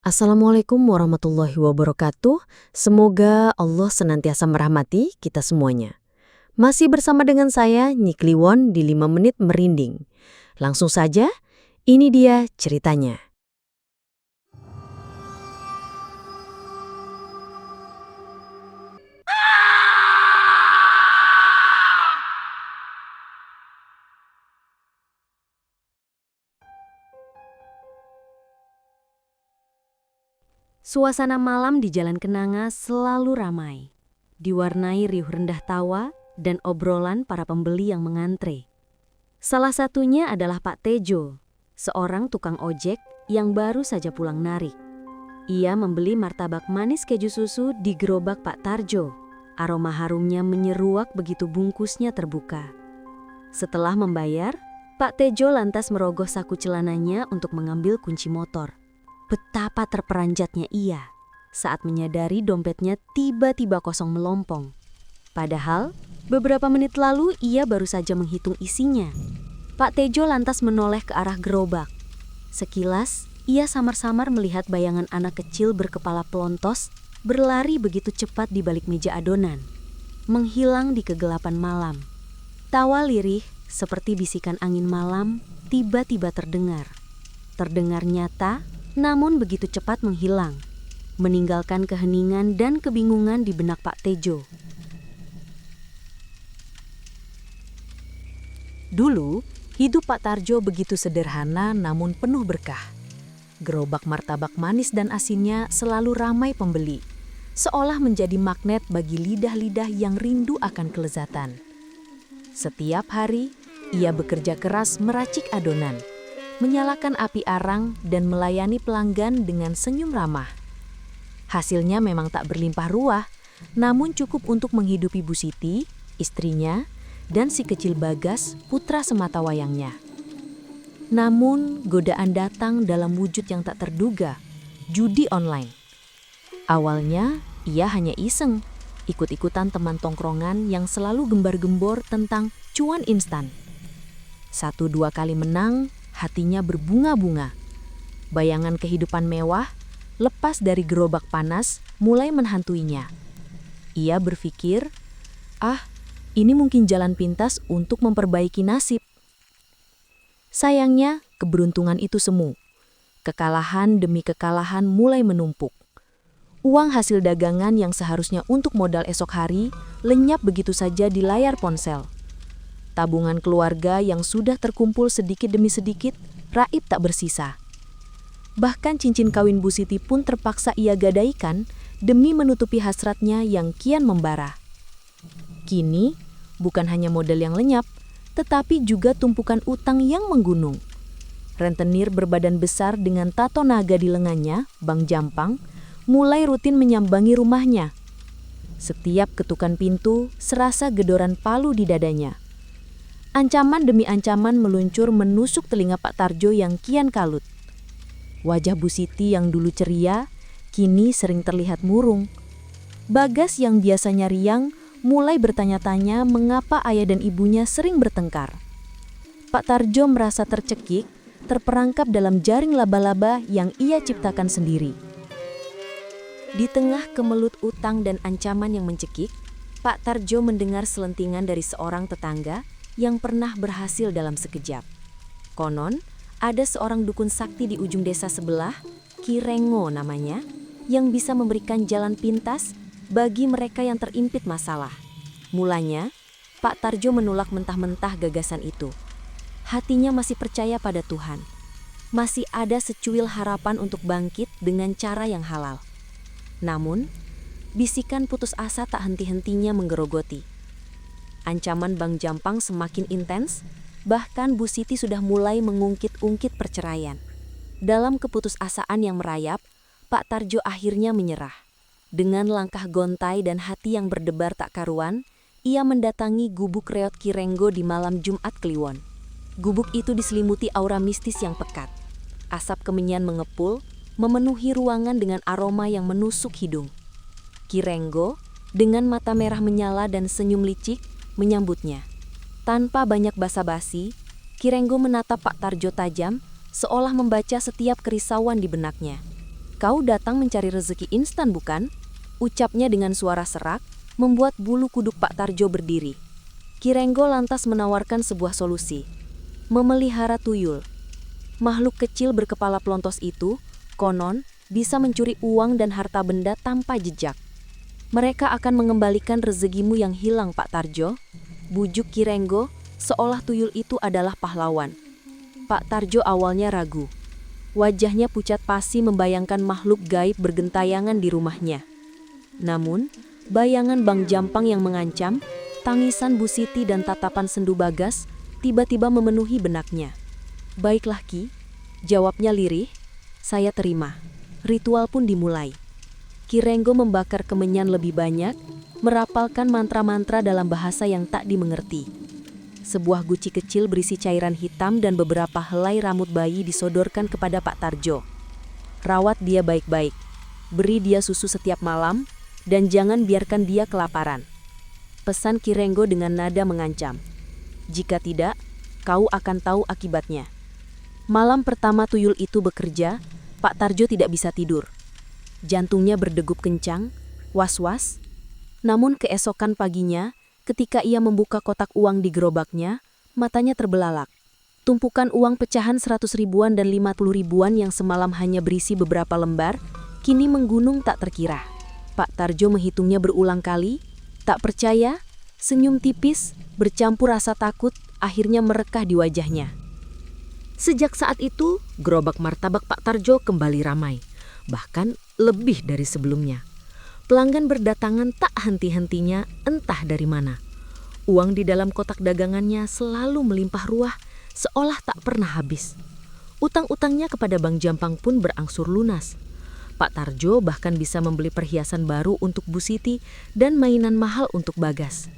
Assalamualaikum warahmatullahi wabarakatuh. Semoga Allah senantiasa merahmati kita semuanya. Masih bersama dengan saya, Nyi Kliwon di 5 Menit Merinding. Langsung saja, ini dia ceritanya. Suasana malam di Jalan Kenanga selalu ramai, diwarnai riuh rendah tawa dan obrolan para pembeli yang mengantre. Salah satunya adalah Pak Tejo, seorang tukang ojek yang baru saja pulang narik. Ia membeli martabak manis keju susu di gerobak Pak Tarjo. Aroma harumnya menyeruak begitu bungkusnya terbuka. Setelah membayar, Pak Tejo lantas merogoh saku celananya untuk mengambil kunci motor. Betapa terperanjatnya ia saat menyadari dompetnya tiba-tiba kosong melompong. Padahal, beberapa menit lalu ia baru saja menghitung isinya. Pak Tejo lantas menoleh ke arah gerobak. Sekilas, ia samar-samar melihat bayangan anak kecil berkepala pelontos berlari begitu cepat di balik meja adonan, menghilang di kegelapan malam. Tawa lirih seperti bisikan angin malam tiba-tiba terdengar. Terdengar nyata, namun begitu cepat menghilang, meninggalkan keheningan dan kebingungan di benak Pak Tejo. Dulu, hidup Pak Tarjo begitu sederhana namun penuh berkah. Gerobak martabak manis dan asinnya selalu ramai pembeli, seolah menjadi magnet bagi lidah-lidah yang rindu akan kelezatan. Setiap hari, ia bekerja keras meracik adonan, menyalakan api arang dan melayani pelanggan dengan senyum ramah. Hasilnya memang tak berlimpah ruah, namun cukup untuk menghidupi Bu Siti, istrinya, dan si kecil Bagas, putra sematawayangnya. Namun, godaan datang dalam wujud yang tak terduga, judi online. Awalnya, ia hanya iseng, ikut-ikutan teman tongkrongan yang selalu gembar-gembor tentang cuan instan. 1-2 kali menang, hatinya berbunga-bunga. Bayangan kehidupan mewah, lepas dari gerobak panas, mulai menghantuinya. Ia berpikir, ini mungkin jalan pintas untuk memperbaiki nasib. Sayangnya, keberuntungan itu semu. Kekalahan demi kekalahan mulai menumpuk. Uang hasil dagangan yang seharusnya untuk modal esok hari, lenyap begitu saja di layar ponsel. Tabungan keluarga yang sudah terkumpul sedikit demi sedikit, raib tak bersisa. Bahkan cincin kawin Bu Siti pun terpaksa ia gadaikan demi menutupi hasratnya yang kian membara. Kini, bukan hanya modal yang lenyap, tetapi juga tumpukan utang yang menggunung. Rentenir berbadan besar dengan tato naga di lengannya, Bang Jampang, mulai rutin menyambangi rumahnya. Setiap ketukan pintu serasa gedoran palu di dadanya. Ancaman demi ancaman meluncur menusuk telinga Pak Tarjo yang kian kalut. Wajah Bu Siti yang dulu ceria, kini sering terlihat murung. Bagas yang biasanya riang, mulai bertanya-tanya mengapa ayah dan ibunya sering bertengkar. Pak Tarjo merasa tercekik, terperangkap dalam jaring laba-laba yang ia ciptakan sendiri. Di tengah kemelut utang dan ancaman yang mencekik, Pak Tarjo mendengar selentingan dari seorang tetangga yang pernah berhasil dalam sekejap. Konon, ada seorang dukun sakti di ujung desa sebelah, Ki Rengo namanya, yang bisa memberikan jalan pintas bagi mereka yang terimpit masalah. Mulanya, Pak Tarjo menolak mentah-mentah gagasan itu. Hatinya masih percaya pada Tuhan. Masih ada secuil harapan untuk bangkit dengan cara yang halal. Namun, bisikan putus asa tak henti-hentinya menggerogoti. Ancaman Bang Jampang semakin intens, bahkan Bu Siti sudah mulai mengungkit-ungkit perceraian. Dalam keputusasaan yang merayap, Pak Tarjo akhirnya menyerah. Dengan langkah gontai dan hati yang berdebar tak karuan, ia mendatangi gubuk reot Ki Rengo di malam Jumat Kliwon. Gubuk itu diselimuti aura mistis yang pekat. Asap kemenyan mengepul, memenuhi ruangan dengan aroma yang menusuk hidung. Ki Rengo, dengan mata merah menyala dan senyum licik, menyambutnya. Tanpa banyak basa-basi, Ki Rengo menatap Pak Tarjo tajam, seolah membaca setiap kerisauan di benaknya. Kau datang mencari rezeki instan bukan? Ucapnya dengan suara serak, membuat bulu kuduk Pak Tarjo berdiri. Ki Renggo lantas menawarkan sebuah solusi. Memelihara tuyul. Makhluk kecil berkepala pelontos itu, konon, bisa mencuri uang dan harta benda tanpa jejak. Mereka akan mengembalikan rezekimu yang hilang Pak Tarjo. Bujuk Ki Renggo, seolah tuyul itu adalah pahlawan. Pak Tarjo awalnya ragu. Wajahnya pucat pasi membayangkan makhluk gaib bergentayangan di rumahnya. Namun, bayangan Bang Jampang yang mengancam, tangisan Bu Siti dan tatapan sendu Bagas tiba-tiba memenuhi benaknya. "Baiklah Ki," jawabnya lirih, "saya terima." Ritual pun dimulai. Ki Renggo membakar kemenyan lebih banyak, merapalkan mantra-mantra dalam bahasa yang tak dimengerti. Sebuah guci kecil berisi cairan hitam dan beberapa helai rambut bayi disodorkan kepada Pak Tarjo. "Rawat dia baik-baik, beri dia susu setiap malam, dan jangan biarkan dia kelaparan," pesan Ki Renggo dengan nada mengancam. "Jika tidak, kau akan tahu akibatnya." Malam pertama tuyul itu bekerja, Pak Tarjo tidak bisa tidur. Jantungnya berdegup kencang, was-was. Namun keesokan paginya, ketika ia membuka kotak uang di gerobaknya, matanya terbelalak. Tumpukan uang pecahan 100 ribuan dan 50 ribuan yang semalam hanya berisi beberapa lembar, kini menggunung tak terkira. Pak Tarjo menghitungnya berulang kali, tak percaya, senyum tipis, bercampur rasa takut, akhirnya merekah di wajahnya. Sejak saat itu, gerobak martabak Pak Tarjo kembali ramai, bahkan lebih dari sebelumnya. Pelanggan berdatangan tak henti-hentinya, entah dari mana. Uang di dalam kotak dagangannya selalu melimpah ruah, seolah tak pernah habis. Utang-utangnya kepada Bang Jampang pun berangsur lunas. Pak Tarjo bahkan bisa membeli perhiasan baru untuk Bu Siti dan mainan mahal untuk Bagas.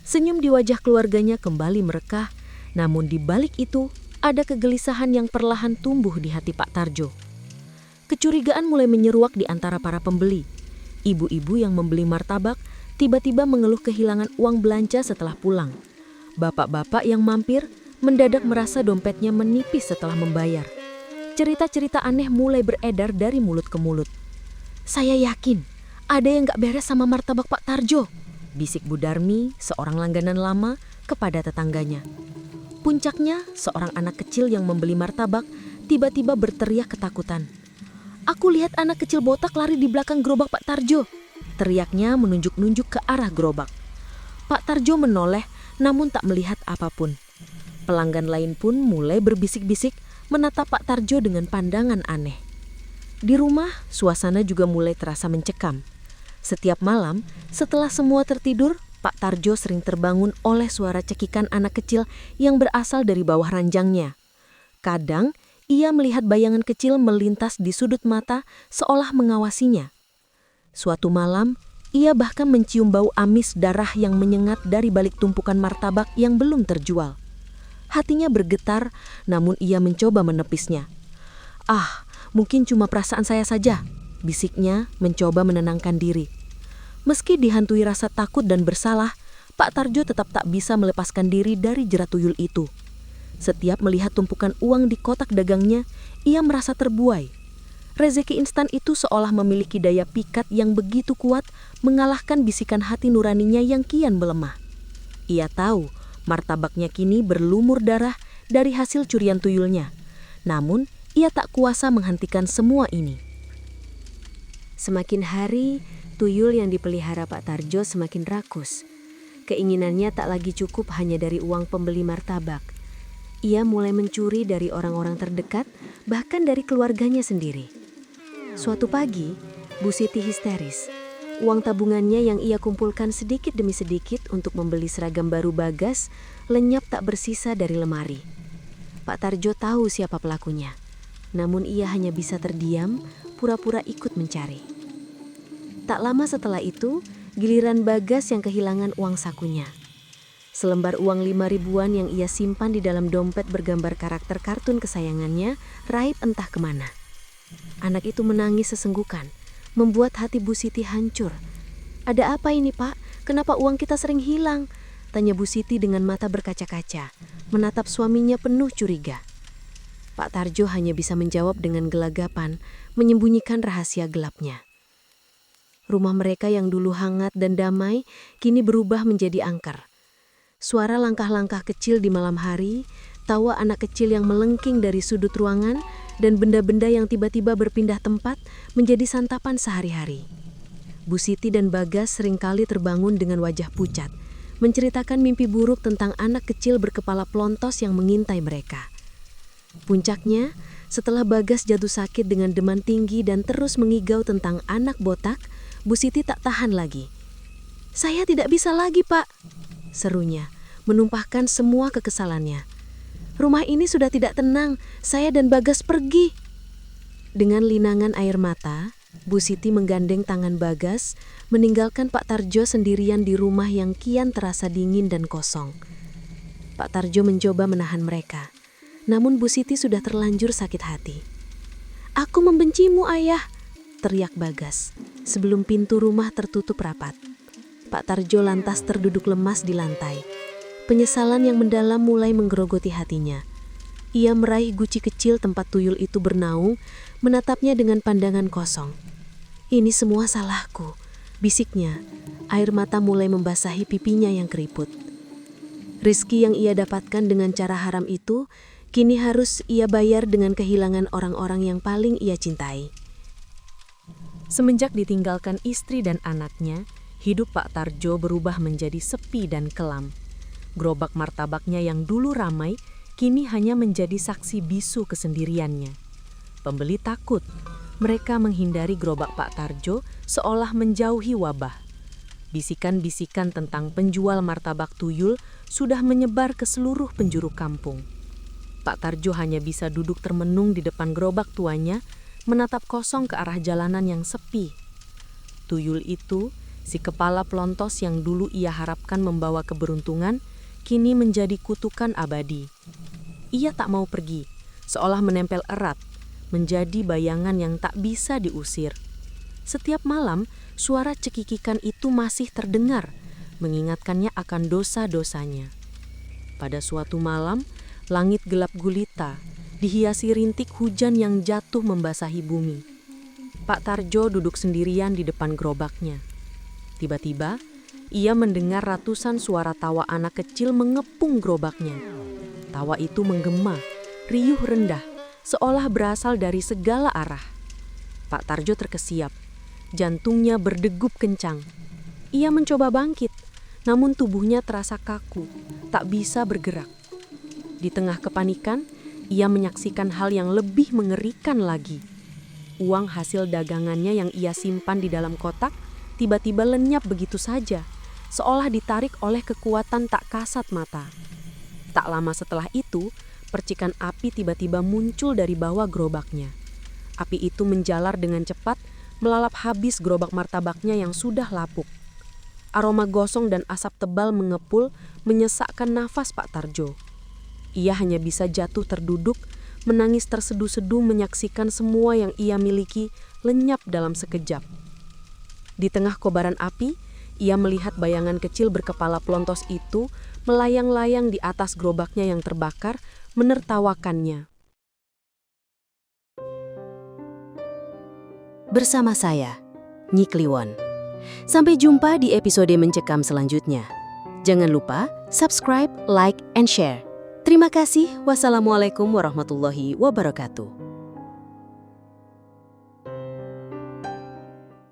Senyum di wajah keluarganya kembali merekah, namun di balik itu ada kegelisahan yang perlahan tumbuh di hati Pak Tarjo. Kecurigaan mulai menyeruak di antara para pembeli. Ibu-ibu yang membeli martabak tiba-tiba mengeluh kehilangan uang belanja setelah pulang. Bapak-bapak yang mampir mendadak merasa dompetnya menipis setelah membayar. Cerita-cerita aneh mulai beredar dari mulut ke mulut. "Saya yakin ada yang gak beres sama martabak Pak Tarjo," bisik Bu Darmi, seorang langganan lama, kepada tetangganya. Puncaknya, seorang anak kecil yang membeli martabak tiba-tiba berteriak ketakutan. "Aku lihat anak kecil botak lari di belakang gerobak Pak Tarjo," teriaknya menunjuk-nunjuk ke arah gerobak. Pak Tarjo menoleh namun tak melihat apapun. Pelanggan lain pun mulai berbisik-bisik menatap Pak Tarjo dengan pandangan aneh. Di rumah, suasana juga mulai terasa mencekam. Setiap malam, setelah semua tertidur, Pak Tarjo sering terbangun oleh suara cekikan anak kecil yang berasal dari bawah ranjangnya. Kadang, ia melihat bayangan kecil melintas di sudut mata seolah mengawasinya. Suatu malam, ia bahkan mencium bau amis darah yang menyengat dari balik tumpukan martabak yang belum terjual. Hatinya bergetar, namun ia mencoba menepisnya. "Ah, mungkin cuma perasaan saya saja," bisiknya mencoba menenangkan diri. Meski dihantui rasa takut dan bersalah, Pak Tarjo tetap tak bisa melepaskan diri dari jerat tuyul itu. Setiap melihat tumpukan uang di kotak dagangnya, ia merasa terbuai. Rezeki instan itu seolah memiliki daya pikat yang begitu kuat mengalahkan bisikan hati nuraninya yang kian melemah. Ia tahu martabaknya kini berlumur darah dari hasil curian tuyulnya. Namun, ia tak kuasa menghentikan semua ini. Semakin hari, tuyul yang dipelihara Pak Tarjo semakin rakus. Keinginannya tak lagi cukup hanya dari uang pembeli martabak. Ia mulai mencuri dari orang-orang terdekat, bahkan dari keluarganya sendiri. Suatu pagi, Bu Siti histeris. Uang tabungannya yang ia kumpulkan sedikit demi sedikit untuk membeli seragam baru Bagas lenyap tak bersisa dari lemari. Pak Tarjo tahu siapa pelakunya, namun ia hanya bisa terdiam, pura-pura ikut mencari. Tak lama setelah itu, giliran Bagas yang kehilangan uang sakunya. Selembar uang 5 ribuan yang ia simpan di dalam dompet bergambar karakter kartun kesayangannya raib entah kemana. Anak itu menangis sesenggukan, membuat hati Bu Siti hancur. "Ada apa ini, Pak? Kenapa uang kita sering hilang?" tanya Bu Siti dengan mata berkaca-kaca, menatap suaminya penuh curiga. Pak Tarjo hanya bisa menjawab dengan gelagapan menyembunyikan rahasia gelapnya. Rumah mereka yang dulu hangat dan damai kini berubah menjadi angker. Suara langkah-langkah kecil di malam hari, tawa anak kecil yang melengking dari sudut ruangan, dan benda-benda yang tiba-tiba berpindah tempat menjadi santapan sehari-hari. Bu Siti dan Bagas seringkali terbangun dengan wajah pucat, menceritakan mimpi buruk tentang anak kecil berkepala pelontos yang mengintai mereka. Puncaknya, setelah Bagas jatuh sakit dengan demam tinggi dan terus mengigau tentang anak botak, Bu Siti tak tahan lagi. "Saya tidak bisa lagi, Pak," serunya, menumpahkan semua kekesalannya. "Rumah ini sudah tidak tenang, saya dan Bagas pergi." Dengan linangan air mata, Bu Siti menggandeng tangan Bagas, meninggalkan Pak Tarjo sendirian di rumah yang kian terasa dingin dan kosong. Pak Tarjo mencoba menahan mereka, namun Bu Siti sudah terlanjur sakit hati. "Aku membencimu, Ayah," teriak Bagas, sebelum pintu rumah tertutup rapat. Pak Tarjo lantas terduduk lemas di lantai. Penyesalan yang mendalam mulai menggerogoti hatinya. Ia meraih guci kecil tempat tuyul itu bernaung, menatapnya dengan pandangan kosong. "Ini semua salahku," bisiknya. Air mata mulai membasahi pipinya yang keriput. Rizki yang ia dapatkan dengan cara haram itu, kini harus ia bayar dengan kehilangan orang-orang yang paling ia cintai. Semenjak ditinggalkan istri dan anaknya, hidup Pak Tarjo berubah menjadi sepi dan kelam. Gerobak martabaknya yang dulu ramai, kini hanya menjadi saksi bisu kesendiriannya. Pembeli takut. Mereka menghindari gerobak Pak Tarjo seolah menjauhi wabah. Bisikan-bisikan tentang penjual martabak tuyul sudah menyebar ke seluruh penjuru kampung. Pak Tarjo hanya bisa duduk termenung di depan gerobak tuanya, menatap kosong ke arah jalanan yang sepi. Tuyul itu, si kepala pelontos yang dulu ia harapkan membawa keberuntungan, kini menjadi kutukan abadi. Ia tak mau pergi, seolah menempel erat, menjadi bayangan yang tak bisa diusir. Setiap malam, suara cekikikan itu masih terdengar, mengingatkannya akan dosa-dosanya. Pada suatu malam, langit gelap gulita, dihiasi rintik hujan yang jatuh membasahi bumi. Pak Tarjo duduk sendirian di depan gerobaknya. Tiba-tiba, ia mendengar ratusan suara tawa anak kecil mengepung gerobaknya. Tawa itu menggema, riuh rendah, seolah berasal dari segala arah. Pak Tarjo terkesiap, jantungnya berdegup kencang. Ia mencoba bangkit, namun tubuhnya terasa kaku, tak bisa bergerak. Di tengah kepanikan, ia menyaksikan hal yang lebih mengerikan lagi. Uang hasil dagangannya yang ia simpan di dalam kotak tiba-tiba lenyap begitu saja, seolah ditarik oleh kekuatan tak kasat mata. Tak lama setelah itu, percikan api tiba-tiba muncul dari bawah gerobaknya. Api itu menjalar dengan cepat, melalap habis gerobak martabaknya yang sudah lapuk. Aroma gosong dan asap tebal mengepul, menyesakkan nafas Pak Tarjo. Ia hanya bisa jatuh terduduk, menangis terseduh-seduh menyaksikan semua yang ia miliki lenyap dalam sekejap. Di tengah kobaran api, ia melihat bayangan kecil berkepala pelontos itu melayang-layang di atas gerobaknya yang terbakar, menertawakannya. Bersama saya, Nyi Kliwon. Sampai jumpa di episode Mencekam selanjutnya. Jangan lupa subscribe, like, and share. Terima kasih. Wassalamualaikum warahmatullahi wabarakatuh.